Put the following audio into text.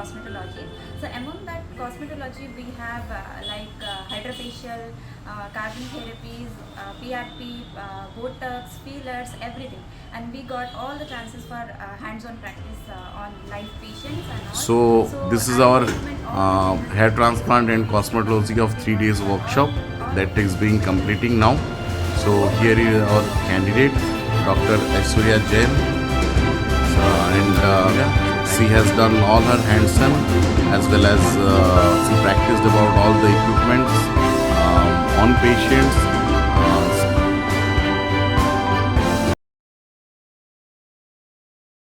cosmetology. So among that cosmetology, we have hydrofacial, carbon therapies, PRP, Botox, fillers, everything. And we got all the chances for hands-on practice on live patients and all. So this is I our recommend all the children hair transplant and cosmetology of 3 days workshop that is being completing now. So here is our candidate, Dr. Aishwarya Jain, and she has done all her hands-on as well as she practiced about all the equipments on patients